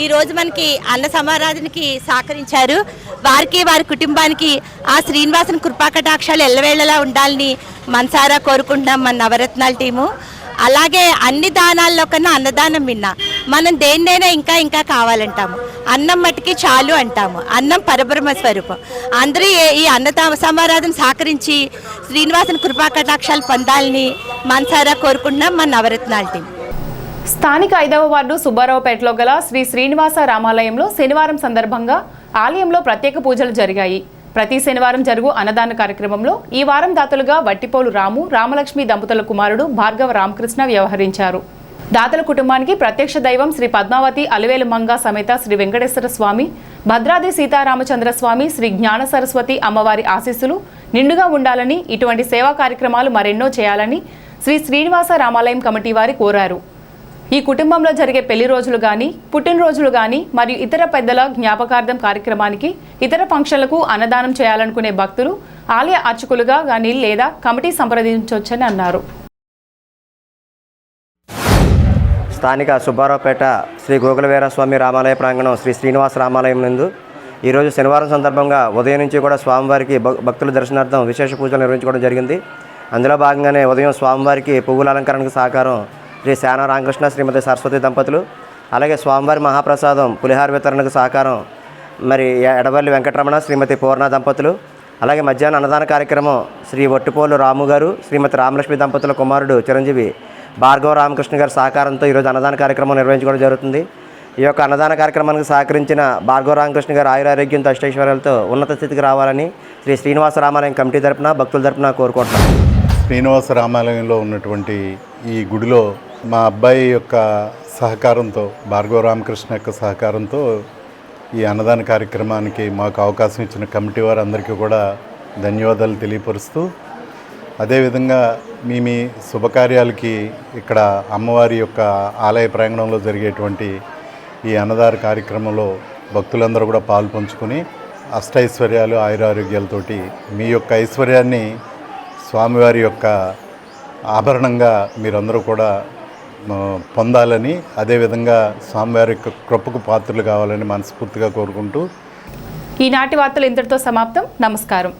ఈరోజు మనకి అన్న సమారాధనకి సహకరించారు. వారికి వారి కుటుంబానికి ఆ శ్రీనివాసన్ కృపాకటాక్షాలు ఎల్లవేళలా ఉండాలని మనసారా కోరుకుంటున్నాం మన నవరత్నాల టీము. అలాగే అన్ని దానాల్లో కన్నా అన్నదానం విన్నా మనం దేన్నైనా ఇంకా ఇంకా కావాలంటాము. అన్నం మట్టికి చాలు అంటాము. అన్నం పరబ్రహ్మ స్వరూపం. అందరూ ఈ అన్న సమారాధన సహకరించి శ్రీనివాసన్ కృపాకటాక్షాలు పొందాలని మనసారా కోరుకుంటున్నాం మన నవరత్నాల టీం. స్థానిక 5వ వార్డు సుబ్బారావుపేటలో గల శ్రీ శ్రీనివాస రామాలయంలో శనివారం సందర్భంగా ఆలయంలో ప్రత్యేక పూజలు జరిగాయి. ప్రతి శనివారం జరుగు అన్నదాన కార్యక్రమంలో ఈ వారం దాతలుగా వట్టిపోలు రాము, రామలక్ష్మి దంపతుల కుమారుడు భార్గవ రామకృష్ణ వ్యవహరించారు. దాతల కుటుంబానికి ప్రత్యక్ష దైవం శ్రీ పద్మావతి అలివేలు మంగ సమేత శ్రీ వెంకటేశ్వర స్వామి, భద్రాద్రి సీతారామచంద్ర స్వామి, శ్రీ జ్ఞాన సరస్వతి అమ్మవారి ఆశీస్సులు నిండుగా ఉండాలని, ఇటువంటి సేవా కార్యక్రమాలు మరెన్నో చేయాలని శ్రీ శ్రీనివాస రామాలయం కమిటీ వారి కోరారు. ఈ కుటుంబంలో జరిగే పెళ్లి రోజులు కానీ, పుట్టినరోజులు కానీ మరియు ఇతర పెద్దల జ్ఞాపకార్థం కార్యక్రమానికి, ఇతర ఫంక్షన్లకు అన్నదానం చేయాలనుకునే భక్తులు ఆలయ అర్చకులుగా కానీ లేదా కమిటీ సంప్రదించవచ్చని అన్నారు. స్థానిక సుబ్బారావుపేట శ్రీ గోకులవీరస్వామి రామాలయ ప్రాంగణం శ్రీ శ్రీనివాస రామాలయం నందు ఈరోజు శనివారం సందర్భంగా ఉదయం నుంచి కూడా స్వామివారికి భక్తుల దర్శనార్థం విశేష పూజలు నిర్వహించుకోవడం జరిగింది. అందులో భాగంగానే ఉదయం స్వామివారికి పువ్వుల అలంకరణకు సహకారం శ్రీ శాన రామకృష్ణ శ్రీమతి సరస్వతి దంపతులు, అలాగే స్వామివారి మహాప్రసాదం పులిహార వితరణకు సహకారం మరి ఎడవల్లి వెంకటరమణ శ్రీమతి పూర్ణ దంపతులు, అలాగే మధ్యాహ్నం అన్నదాన కార్యక్రమం శ్రీ వట్టిపోలు రాము గారు, శ్రీమతి రామలక్ష్మి దంపతుల కుమారుడు చిరంజీవి భార్గవ రామకృష్ణ గారి సహకారంతో ఈరోజు అన్నదాన కార్యక్రమం నిర్వహించుకోవడం జరుగుతుంది. ఈ యొక్క అన్నదాన కార్యక్రమానికి సహకరించిన భార్గవ రామకృష్ణ గారు ఆయురారోగ్యంతో అష్టైశ్వర్యాలతో ఉన్నత స్థితికి రావాలని శ్రీ శ్రీనివాస రామాలయం కమిటీ తరపున భక్తుల తరపున కోరుకుంటున్నాం. శ్రీనివాస రామాలయంలో ఉన్నటువంటి ఈ గుడిలో మా అబ్బాయి యొక్క సహకారంతో, భార్గవ రామకృష్ణ యొక్క సహకారంతో ఈ అన్నదాన కార్యక్రమానికి మాకు అవకాశం ఇచ్చిన కమిటీ వారందరికీ కూడా ధన్యవాదాలు తెలియపరుస్తూ, అదేవిధంగా మీ శుభకార్యాలకి ఇక్కడ అమ్మవారి యొక్క ఆలయ ప్రాంగణంలో జరిగేటువంటి ఈ అన్నదాన కార్యక్రమంలో భక్తులందరూ కూడా పాలు పంచుకొని అష్టైశ్వర్యాలు ఆయురారోగ్యాలతోటి మీ యొక్క ఐశ్వర్యాన్ని స్వామివారి యొక్క ఆభరణంగా మీరందరూ కూడా పొందాలని, అదేవిధంగా స్వామివారి యొక్క కృపకు పాత్రలు కావాలని మనస్ఫూర్తిగా కోరుకుంటూ ఈనాటి వార్తలు ఇంతటితో సమాప్తం. నమస్కారం.